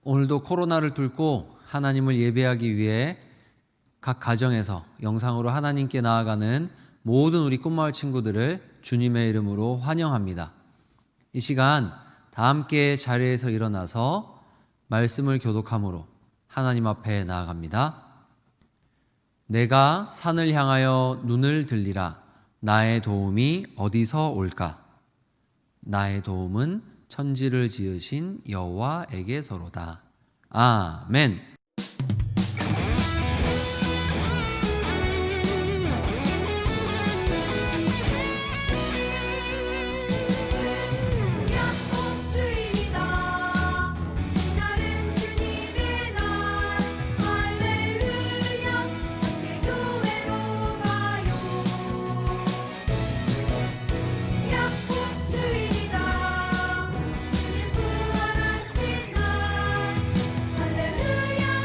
오늘도 코로나를 뚫고 하나님을 예배하기 위해 각 가정에서 영상으로 하나님께 나아가는 모든 우리 꿈마을 친구들을 주님의 이름으로 환영합니다. 이 시간 다 함께 자리에서 일어나서 말씀을 교독함으로 하나님 앞에 나아갑니다. 내가 산을 향하여 눈을 들리라. 나의 도움이 어디서 올까? 나의 도움은 천지를 지으신 여호와에게서로다. 아멘. 할렐루야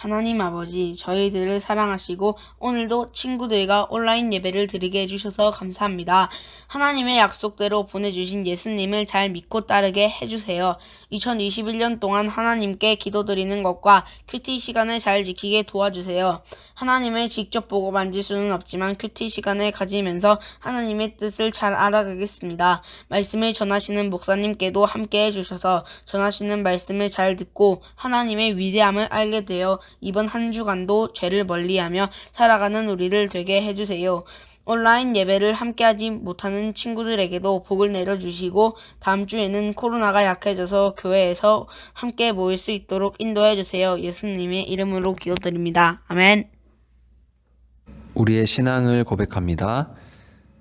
하나님 아버지, 저희들을 사랑하시고 오늘도 친구들과 온라인 예배를 드리게 해주셔서 감사합니다. 하나님의 약속대로 보내주신 예수님을 잘 믿고 따르게 해주세요. 2021년 동안 하나님께 기도드리는 것과 큐티 시간을 잘 지키게 도와주세요. 하나님을 직접 보고 만질 수는 없지만 큐티 시간을 가지면서 하나님의 뜻을 잘 알아가겠습니다. 말씀을 전하시는 목사님께도 함께 해주셔서 전하시는 말씀을 잘 듣고 하나님의 위대함을 알게 되어 이번 한 주간도 죄를 멀리하며 살아가는 우리를 되게 해주세요. 온라인 예배를 함께하지 못하는 친구들에게도 복을 내려주시고 다음 주에는 코로나가 약해져서 교회에서 함께 모일 수 있도록 인도해주세요. 예수님의 이름으로 기도드립니다. 아멘. 우리의 신앙을 고백합니다.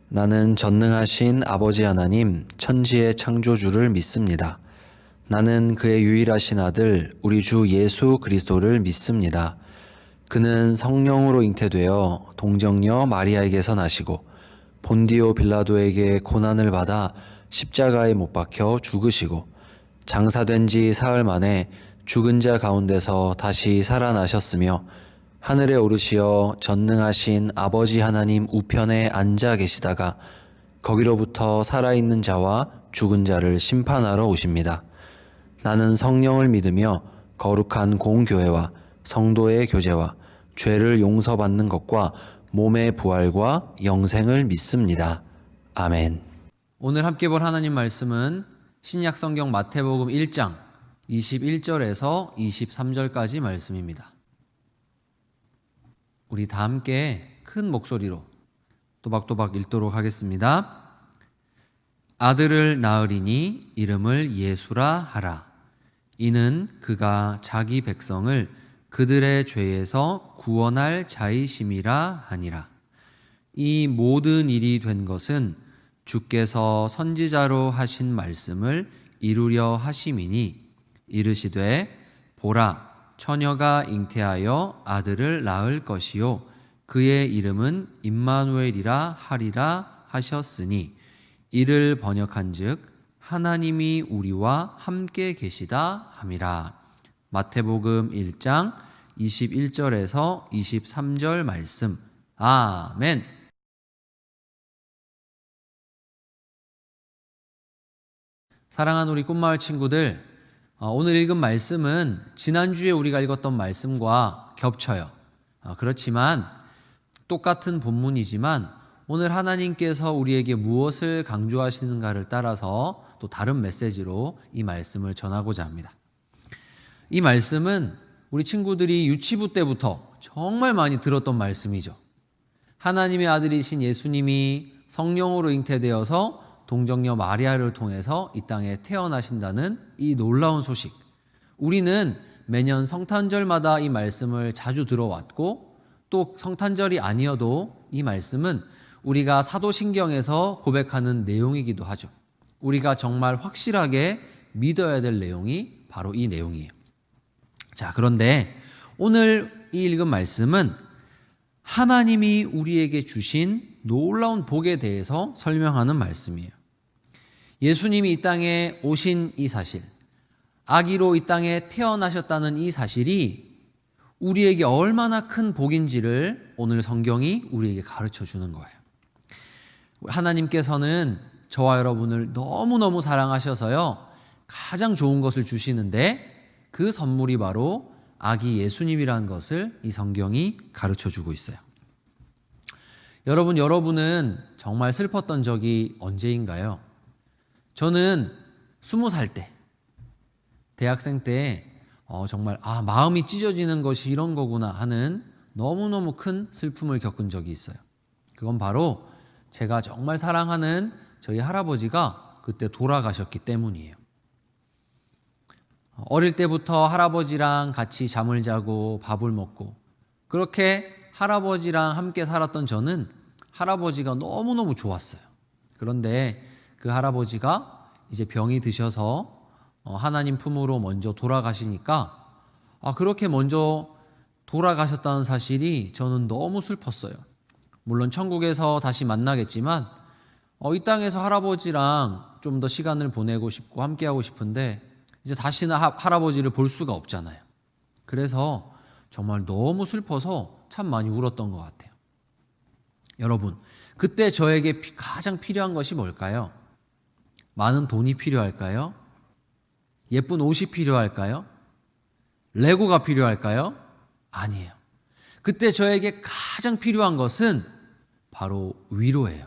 나는 전능하신 아버지 하나님, 천지의 창조주를 믿습니다. 나는 그의 유일하신 아들, 우리 주 예수 그리스도를 믿습니다. 그는 성령으로 잉태되어 동정녀 마리아에게서 나시고 본디오 빌라도에게 고난을 받아 십자가에 못 박혀 죽으시고 장사된 지 사흘 만에 죽은 자 가운데서 다시 살아나셨으며 하늘에 오르시어 전능하신 아버지 하나님 우편에 앉아 계시다가 거기로부터 살아있는 자와 죽은 자를 심판하러 오십니다. 나는 성령을 믿으며 거룩한 공교회와 성도의 교제와 죄를 용서받는 것과 몸의 부활과 영생을 믿습니다. 아멘. 오늘 함께 볼 하나님 말씀은 신약 성경 마태복음 1장 21절에서 23절까지 말씀입니다. 우리 다 함께 큰 목소리로 또박또박 읽도록 하겠습니다. 아들을 낳으리니 이름을 예수라 하라. 이는 그가 자기 백성을 그들의 죄에서 구원할 자이심이라 하니라. 이 모든 일이 된 것은 주께서 선지자로 하신 말씀을 이루려 하심이니 이르시되 보라 처녀가 잉태하여 아들을 낳을 것이요 그의 이름은 임마누엘이라 하리라 하셨으니 이를 번역한즉 하나님이 우리와 함께 계시다 함이라. 마태복음 1장 21절에서 23절 말씀. 아멘. 사랑하는 우리 꿈마을 친구들, 오늘 읽은 말씀은 지난주에 우리가 읽었던 말씀과 겹쳐요. 그렇지만 똑같은 본문이지만 오늘 하나님께서 우리에게 무엇을 강조하시는가를 따라서 또 다른 메시지로 이 말씀을 전하고자 합니다. 이 말씀은 우리 친구들이 유치부 때부터 정말 많이 들었던 말씀이죠. 하나님의 아들이신 예수님이 성령으로 잉태되어서 동정녀 마리아를 통해서 이 땅에 태어나신다는 이 놀라운 소식. 우리는 매년 성탄절마다 이 말씀을 자주 들어왔고 또 성탄절이 아니어도 이 말씀은 우리가 사도신경에서 고백하는 내용이기도 하죠. 우리가 정말 확실하게 믿어야 될 내용이 바로 이 내용이에요. 자, 그런데 오늘 이 읽은 말씀은 하나님이 우리에게 주신 놀라운 복에 대해서 설명하는 말씀이에요. 예수님이 이 땅에 오신 이 사실, 아기로 이 땅에 태어나셨다는 이 사실이 우리에게 얼마나 큰 복인지를 오늘 성경이 우리에게 가르쳐 주는 거예요. 하나님께서는 저와 여러분을 너무너무 사랑하셔서요, 가장 좋은 것을 주시는데 그 선물이 바로 아기 예수님이라는 것을 이 성경이 가르쳐 주고 있어요. 여러분은 정말 슬펐던 적이 언제인가요? 저는 20살 때, 대학생 때 정말 마음이 찢어지는 것이 이런 거구나 하는 너무너무 큰 슬픔을 겪은 적이 있어요. 그건 바로 제가 정말 사랑하는 저희 할아버지가 그때 돌아가셨기 때문이에요. 어릴 때부터 할아버지랑 같이 잠을 자고 밥을 먹고 그렇게 할아버지랑 함께 살았던 저는 할아버지가 너무너무 좋았어요. 그런데 그 할아버지가 이제 병이 드셔서 하나님 품으로 먼저 돌아가시니까 그렇게 먼저 돌아가셨다는 사실이 저는 너무 슬펐어요. 물론 천국에서 다시 만나겠지만 이 땅에서 할아버지랑 좀 더 시간을 보내고 싶고 함께하고 싶은데 이제 다시는 할아버지를 볼 수가 없잖아요. 그래서 정말 너무 슬퍼서 참 많이 울었던 것 같아요. 여러분, 그때 저에게 가장 필요한 것이 뭘까요? 많은 돈이 필요할까요? 예쁜 옷이 필요할까요? 레고가 필요할까요? 아니에요. 그때 저에게 가장 필요한 것은 바로 위로예요.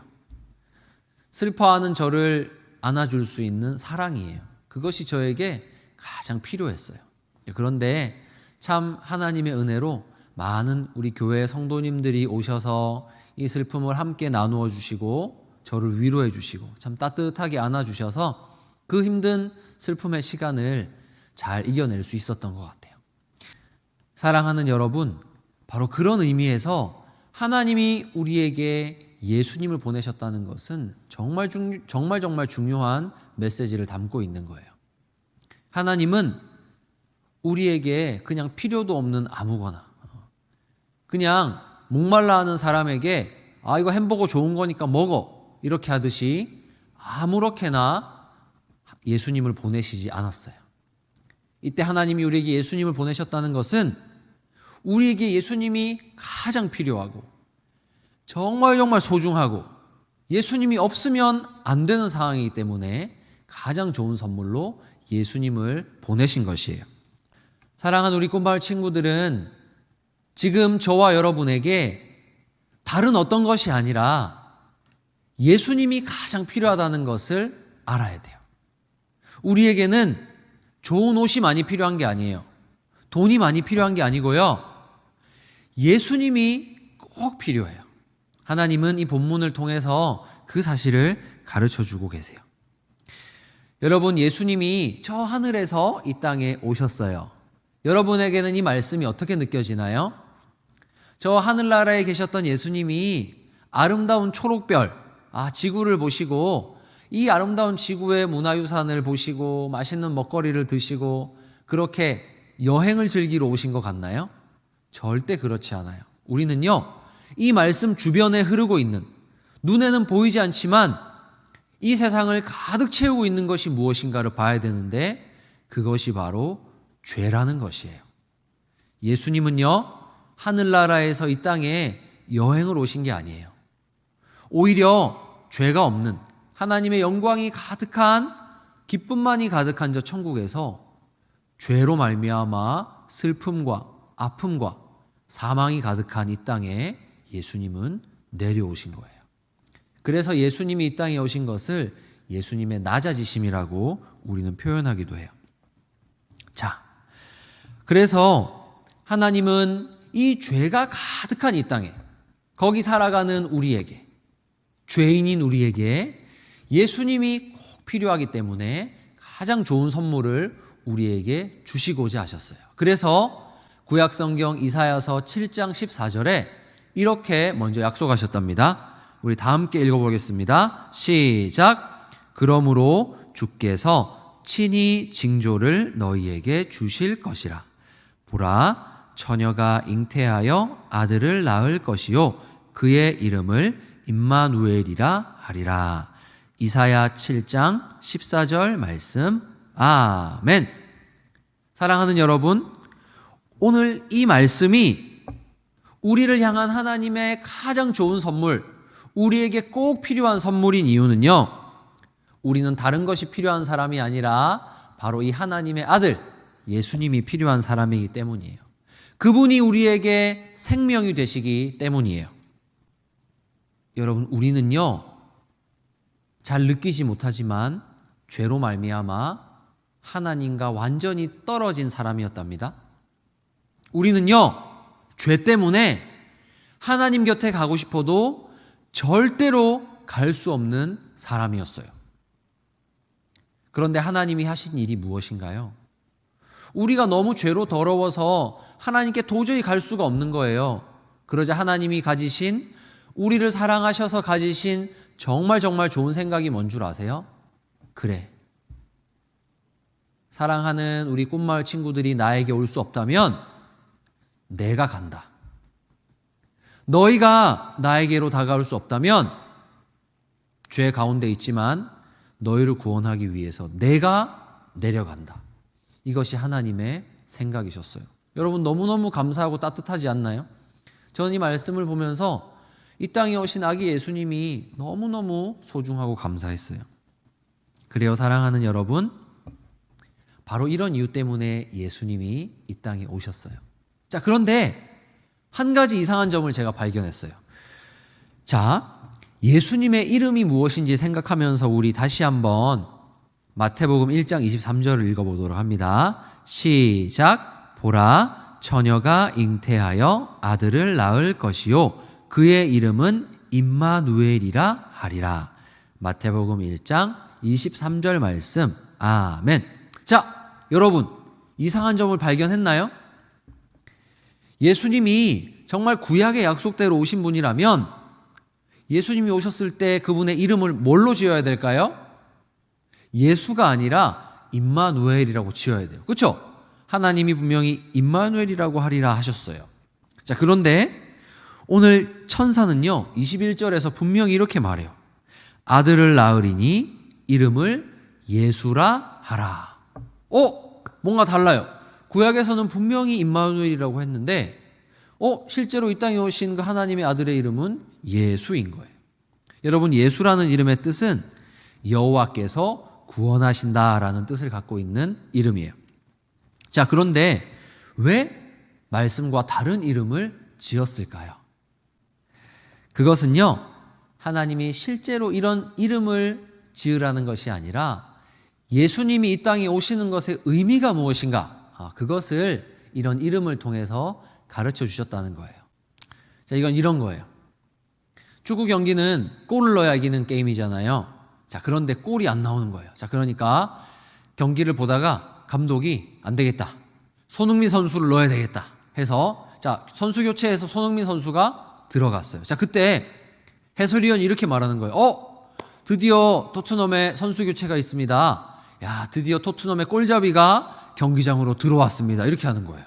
슬퍼하는 저를 안아줄 수 있는 사랑이에요. 그것이 저에게 가장 필요했어요. 그런데 참 하나님의 은혜로 많은 우리 교회 성도님들이 오셔서 이 슬픔을 함께 나누어 주시고 저를 위로해 주시고 참 따뜻하게 안아주셔서 그 힘든 슬픔의 시간을 잘 이겨낼 수 있었던 것 같아요. 사랑하는 여러분, 바로 그런 의미에서 하나님이 우리에게 예수님을 보내셨다는 것은 정말 중요한 메시지를 담고 있는 거예요. 하나님은 우리에게 그냥 필요도 없는 아무거나, 그냥 목말라 하는 사람에게 이거 햄버거 좋은 거니까 먹어 이렇게 하듯이 아무렇게나 예수님을 보내시지 않았어요. 이때 하나님이 우리에게 예수님을 보내셨다는 것은 우리에게 예수님이 가장 필요하고 정말 소중하고 예수님이 없으면 안 되는 상황이기 때문에 가장 좋은 선물로 예수님을 보내신 것이에요. 사랑하는 우리 꽃마을 친구들은 지금 저와 여러분에게 다른 어떤 것이 아니라 예수님이 가장 필요하다는 것을 알아야 돼요. 우리에게는 좋은 옷이 많이 필요한 게 아니에요. 돈이 많이 필요한 게 아니고요. 예수님이 꼭 필요해요. 하나님은 이 본문을 통해서 그 사실을 가르쳐 주고 계세요. 여러분, 예수님이 저 하늘에서 이 땅에 오셨어요. 여러분에게는 이 말씀이 어떻게 느껴지나요? 저 하늘나라에 계셨던 예수님이 아름다운 초록별, 지구를 보시고 이 아름다운 지구의 문화유산을 보시고 맛있는 먹거리를 드시고 그렇게 여행을 즐기러 오신 것 같나요? 절대 그렇지 않아요. 우리는요, 이 말씀 주변에 흐르고 있는, 눈에는 보이지 않지만 이 세상을 가득 채우고 있는 것이 무엇인가를 봐야 되는데 그것이 바로 죄라는 것이에요. 예수님은요, 하늘나라에서 이 땅에 여행을 오신 게 아니에요. 오히려 죄가 없는 하나님의 영광이 가득한 기쁨만이 가득한 저 천국에서 죄로 말미암아 슬픔과 아픔과 사망이 가득한 이 땅에 예수님은 내려오신 거예요. 그래서 예수님이 이 땅에 오신 것을 예수님의 낮아지심이라고 우리는 표현하기도 해요. 자, 그래서 하나님은 이 죄가 가득한 이 땅에 거기 살아가는 우리에게, 죄인인 우리에게 예수님이 꼭 필요하기 때문에 가장 좋은 선물을 우리에게 주시고자 하셨어요. 그래서 구약성경 이사야서 7장 14절에 이렇게 먼저 약속하셨답니다. 우리 다 함께 읽어보겠습니다. 시작. 그러므로 주께서 친히 징조를 너희에게 주실 것이라. 보라, 처녀가 잉태하여 아들을 낳을 것이요 그의 이름을 임마누엘이라 하리라. 이사야 7장 14절 말씀. 아멘. 사랑하는 여러분, 오늘 이 말씀이 우리를 향한 하나님의 가장 좋은 선물, 우리에게 꼭 필요한 선물인 이유는요, 우리는 다른 것이 필요한 사람이 아니라 바로 이 하나님의 아들 예수님이 필요한 사람이기 때문이에요. 그분이 우리에게 생명이 되시기 때문이에요. 여러분, 우리는요 잘 느끼지 못하지만 죄로 말미암아 하나님과 완전히 떨어진 사람이었답니다. 우리는요 죄 때문에 하나님 곁에 가고 싶어도 절대로 갈 수 없는 사람이었어요. 그런데 하나님이 하신 일이 무엇인가요? 우리가 너무 죄로 더러워서 하나님께 도저히 갈 수가 없는 거예요. 그러자 하나님이 가지신, 우리를 사랑하셔서 가지신 정말 좋은 생각이 뭔 줄 아세요? 그래, 사랑하는 우리 꽃마을 친구들이 나에게 올 수 없다면 내가 간다. 너희가 나에게로 다가올 수 없다면 죄 가운데 있지만 너희를 구원하기 위해서 내가 내려간다. 이것이 하나님의 생각이셨어요. 여러분 너무너무 감사하고 따뜻하지 않나요? 저는 이 말씀을 보면서 이 땅에 오신 아기 예수님이 너무너무 소중하고 감사했어요. 그래요, 사랑하는 여러분. 바로 이런 이유 때문에 예수님이 이 땅에 오셨어요. 자, 그런데 한 가지 이상한 점을 제가 발견했어요. 자, 예수님의 이름이 무엇인지 생각하면서 우리 다시 한번 마태복음 1장 23절을 읽어보도록 합니다. 시작. 보라, 처녀가 잉태하여 아들을 낳을 것이요 그의 이름은 임마누엘이라 하리라. 마태복음 1장 23절 말씀. 아멘. 자, 여러분 이상한 점을 발견했나요? 예수님이 정말 구약의 약속대로 오신 분이라면 예수님이 오셨을 때 그분의 이름을 뭘로 지어야 될까요? 예수가 아니라 임마누엘이라고 지어야 돼요. 그렇죠? 하나님이 분명히 임마누엘이라고 하리라 하셨어요. 자, 그런데 오늘 천사는요 21절에서 분명히 이렇게 말해요. 아들을 낳으리니 이름을 예수라 하라. 뭔가 달라요. 구약에서는 분명히 임마누엘이라고 했는데 실제로 이 땅에 오신 그 하나님의 아들의 이름은 예수인 거예요. 여러분, 예수라는 이름의 뜻은 여호와께서 구원하신다라는 뜻을 갖고 있는 이름이에요. 자, 그런데 왜 말씀과 다른 이름을 지었을까요? 그것은요, 하나님이 실제로 이런 이름을 지으라는 것이 아니라 예수님이 이 땅에 오시는 것의 의미가 무엇인가, 그것을 이런 이름을 통해서 가르쳐 주셨다는 거예요. 자, 이건 이런 거예요. 축구 경기는 골을 넣어야 이기는 게임이잖아요. 자, 그런데 골이 안 나오는 거예요. 자, 그러니까 경기를 보다가 감독이 안 되겠다, 손흥민 선수를 넣어야 되겠다 해서 자, 선수 교체해서 손흥민 선수가 들어갔어요. 자, 그때 해설위원이 이렇게 말하는 거예요. 드디어 토트넘에 선수 교체가 있습니다. 야, 드디어 토트넘의 골잡이가 경기장으로 들어왔습니다. 이렇게 하는 거예요.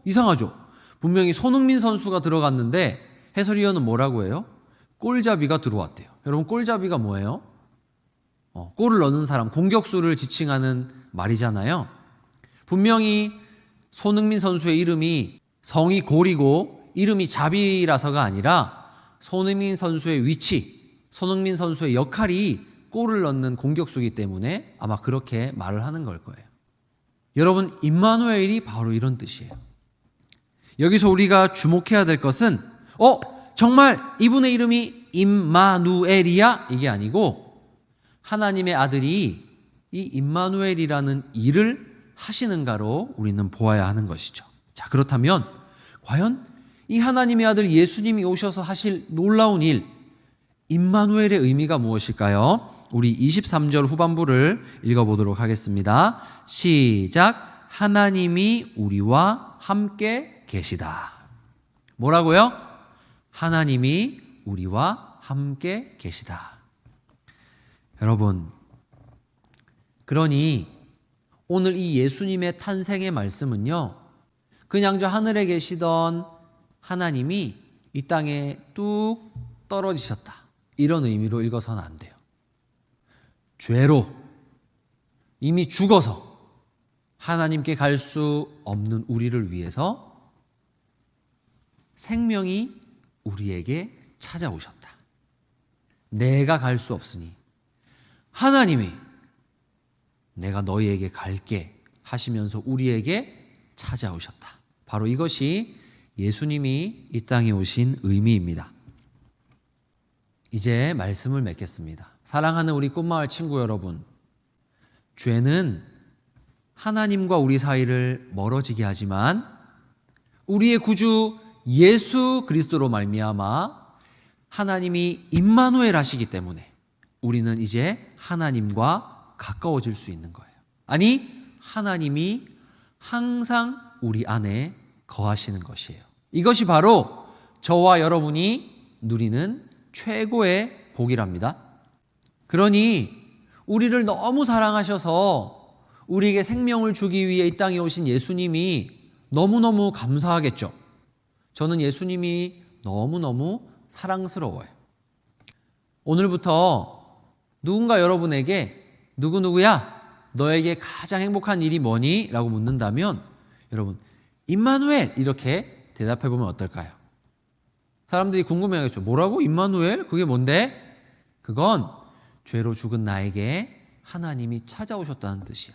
이상하죠? 분명히 손흥민 선수가 들어갔는데 해설위원은 뭐라고 해요? 골잡이가 들어왔대요. 여러분, 골잡이가 뭐예요? 골을 넣는 사람, 공격수를 지칭하는 말이잖아요. 분명히 손흥민 선수의 이름이 성이 골이고 이름이 잡이라서가 아니라 손흥민 선수의 위치, 손흥민 선수의 역할이 골을 넣는 공격수이기 때문에 아마 그렇게 말을 하는 걸 거예요. 여러분, 임마누엘이 바로 이런 뜻이에요. 여기서 우리가 주목해야 될 것은 정말 이분의 이름이 임마누엘이야? 이게 아니고 하나님의 아들이 이 임마누엘이라는 일을 하시는가로 우리는 보아야 하는 것이죠. 자, 그렇다면 과연 이 하나님의 아들 예수님이 오셔서 하실 놀라운 일, 임마누엘의 의미가 무엇일까요? 우리 23절 후반부를 읽어보도록 하겠습니다. 시작. 하나님이 우리와 함께 계시다. 뭐라고요? 하나님이 우리와 함께 계시다. 여러분, 그러니 오늘 이 예수님의 탄생의 말씀은요, 그냥 저 하늘에 계시던 하나님이 이 땅에 뚝 떨어지셨다, 이런 의미로 읽어서는 안 돼요. 죄로 이미 죽어서 하나님께 갈 수 없는 우리를 위해서 생명이 우리에게 찾아오셨다. 내가 갈 수 없으니 하나님이 내가 너희에게 갈게 하시면서 우리에게 찾아오셨다. 바로 이것이 예수님이 이 땅에 오신 의미입니다. 이제 말씀을 맺겠습니다. 사랑하는 우리 꿈마을 친구 여러분, 죄는 하나님과 우리 사이를 멀어지게 하지만 우리의 구주 예수 그리스도로 말미암아 하나님이 임마누엘 하시기 때문에 우리는 이제 하나님과 가까워질 수 있는 거예요. 아니, 하나님이 항상 우리 안에 거하시는 것이에요. 이것이 바로 저와 여러분이 누리는 최고의 복이랍니다. 그러니 우리를 너무 사랑하셔서 우리에게 생명을 주기 위해 이 땅에 오신 예수님이 너무너무 감사하겠죠. 저는 예수님이 너무너무 사랑스러워요. 오늘부터 누군가 여러분에게 누구누구야, 너에게 가장 행복한 일이 뭐니? 라고 묻는다면 여러분, 임마누엘 이렇게 대답해 보면 어떨까요? 사람들이 궁금해하겠죠. 뭐라고? 임마누엘? 그게 뭔데? 그건 죄로 죽은 나에게 하나님이 찾아오셨다는 뜻이야.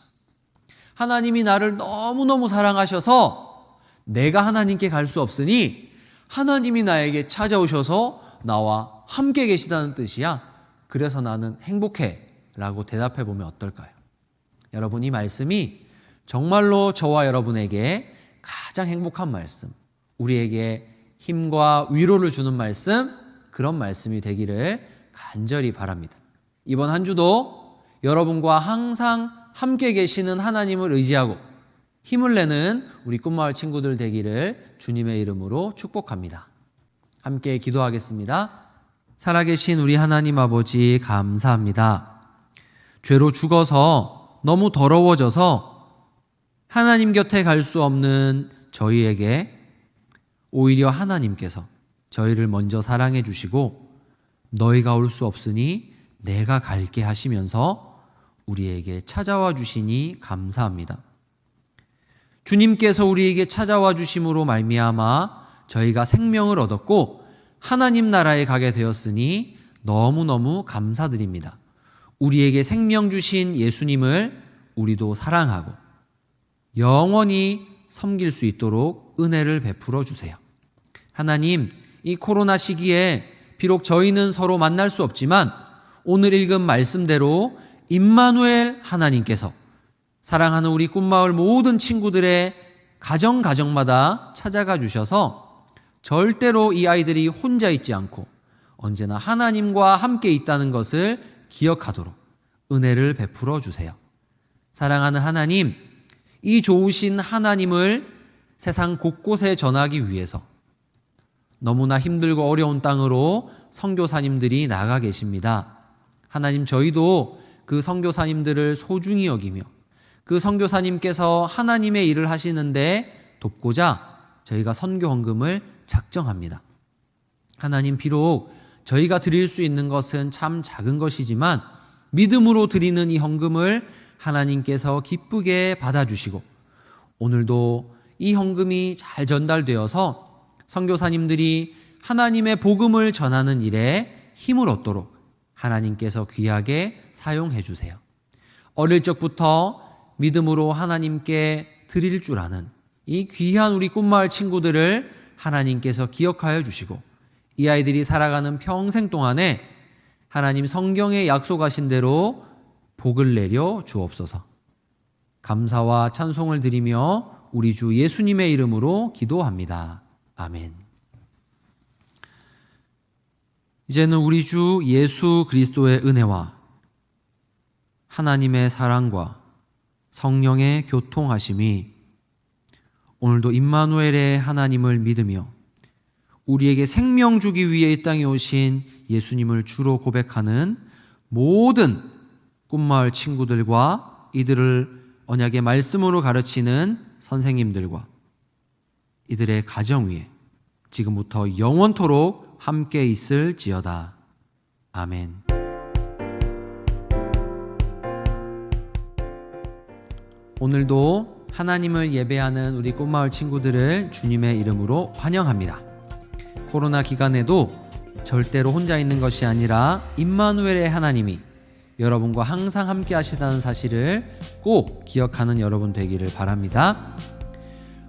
하나님이 나를 너무너무 사랑하셔서 내가 하나님께 갈 수 없으니 하나님이 나에게 찾아오셔서 나와 함께 계시다는 뜻이야. 그래서 나는 행복해 라고 대답해 보면 어떨까요? 여러분, 이 말씀이 정말로 저와 여러분에게 가장 행복한 말씀, 우리에게 힘과 위로를 주는 말씀, 그런 말씀이 되기를 간절히 바랍니다. 이번 한 주도 여러분과 항상 함께 계시는 하나님을 의지하고 힘을 내는 우리 꿈마을 친구들 되기를 주님의 이름으로 축복합니다. 함께 기도하겠습니다. 살아계신 우리 하나님 아버지, 감사합니다. 죄로 죽어서 너무 더러워져서 하나님 곁에 갈 수 없는 저희에게 오히려 하나님께서 저희를 먼저 사랑해 주시고 너희가 올 수 없으니 내가 갈게 하시면서 우리에게 찾아와 주시니 감사합니다. 주님께서 우리에게 찾아와 주심으로 말미암아 저희가 생명을 얻었고 하나님 나라에 가게 되었으니 너무너무 감사드립니다. 우리에게 생명 주신 예수님을 우리도 사랑하고 영원히 섬길 수 있도록 은혜를 베풀어 주세요. 하나님, 이 코로나 시기에 비록 저희는 서로 만날 수 없지만 오늘 읽은 말씀대로 임마누엘 하나님께서 사랑하는 우리 꿈마을 모든 친구들의 가정마다 찾아가 주셔서 절대로 이 아이들이 혼자 있지 않고 언제나 하나님과 함께 있다는 것을 기억하도록 은혜를 베풀어 주세요. 사랑하는 하나님, 이 좋으신 하나님을 세상 곳곳에 전하기 위해서 너무나 힘들고 어려운 땅으로 선교사님들이 나가 계십니다. 하나님, 저희도 그 선교사님들을 소중히 여기며 그 선교사님께서 하나님의 일을 하시는데 돕고자 저희가 선교 헌금을 작정합니다. 하나님, 비록 저희가 드릴 수 있는 것은 참 작은 것이지만 믿음으로 드리는 이 헌금을 하나님께서 기쁘게 받아주시고 오늘도 이 헌금이 잘 전달되어서 선교사님들이 하나님의 복음을 전하는 일에 힘을 얻도록 하나님께서 귀하게 사용해 주세요. 어릴 적부터 믿음으로 하나님께 드릴 줄 아는 이 귀한 우리 꿈마을 친구들을 하나님께서 기억하여 주시고 이 아이들이 살아가는 평생 동안에 하나님 성경에 약속하신 대로 복을 내려 주옵소서. 감사와 찬송을 드리며 우리 주 예수님의 이름으로 기도합니다. 아멘. 이제는 우리 주 예수 그리스도의 은혜와 하나님의 사랑과 성령의 교통하심이 오늘도 임마누엘의 하나님을 믿으며 우리에게 생명 주기 위해 이 땅에 오신 예수님을 주로 고백하는 모든 꿈마을 친구들과 이들을 언약의 말씀으로 가르치는 선생님들과 이들의 가정 위에 지금부터 영원토록 함께 있을지어다. 아멘. 오늘도 하나님을 예배하는 우리 꿈마을 친구들을 주님의 이름으로 환영합니다. 코로나 기간에도 절대로 혼자 있는 것이 아니라 임마누엘의 하나님이 여러분과 항상 함께 하시다는 사실을 꼭 기억하는 여러분 되기를 바랍니다.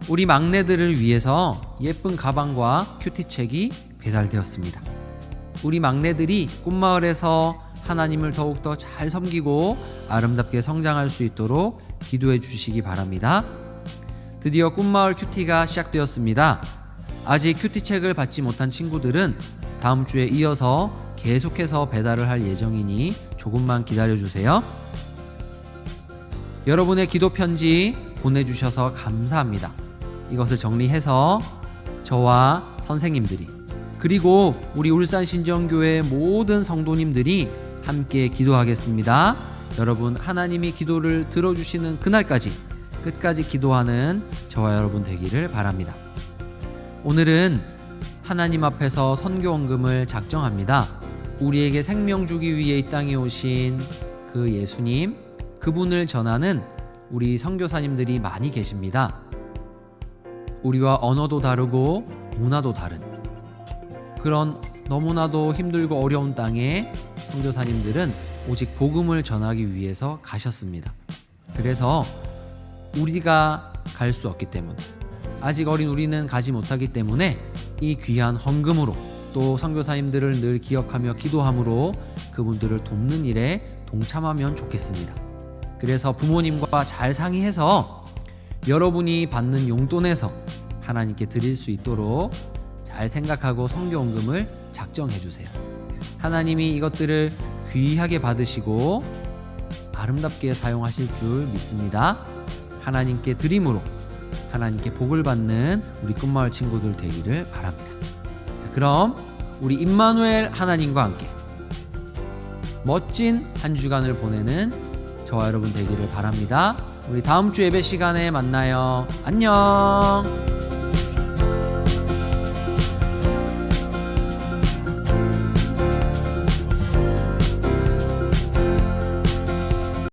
우리 막내들을 위해서 예쁜 가방과 큐티책이 배달되었습니다. 우리 막내들이 꿈마을에서 하나님을 더욱더 잘 섬기고 아름답게 성장할 수 있도록 기도해 주시기 바랍니다. 드디어 꿈마을 큐티가 시작되었습니다. 아직 큐티책을 받지 못한 친구들은 다음 주에 이어서 계속해서 배달을 할 예정이니 조금만 기다려주세요. 여러분의 기도 편지 보내주셔서 감사합니다. 이것을 정리해서 저와 선생님들이 그리고 우리 울산신정교회 모든 성도님들이 함께 기도하겠습니다. 여러분, 하나님이 기도를 들어주시는 그날까지 끝까지 기도하는 저와 여러분 되기를 바랍니다. 오늘은 하나님 앞에서 선교헌금을 작정합니다. 우리에게 생명 주기 위해 이 땅에 오신 그 예수님, 그분을 전하는 우리 선교사님들이 많이 계십니다. 우리와 언어도 다르고 문화도 다른 그런 너무나도 힘들고 어려운 땅에 선교사님들은 오직 복음을 전하기 위해서 가셨습니다. 그래서 우리가 갈 수 없기 때문에, 아직 어린 우리는 가지 못하기 때문에 이 귀한 헌금으로, 또 선교사님들을 늘 기억하며 기도함으로 그분들을 돕는 일에 동참하면 좋겠습니다. 그래서 부모님과 잘 상의해서 여러분이 받는 용돈에서 하나님께 드릴 수 있도록 잘 생각하고 선교헌금을 작정해 주세요. 하나님이 이것들을 귀하게 받으시고 아름답게 사용하실 줄 믿습니다. 하나님께 드림으로 하나님께 복을 받는 우리 꿈마을 친구들 되기를 바랍니다. 자, 그럼 우리 임마누엘 하나님과 함께 멋진 한 주간을 보내는 저와 여러분 되기를 바랍니다. 우리 다음 주 예배 시간에 만나요. 안녕.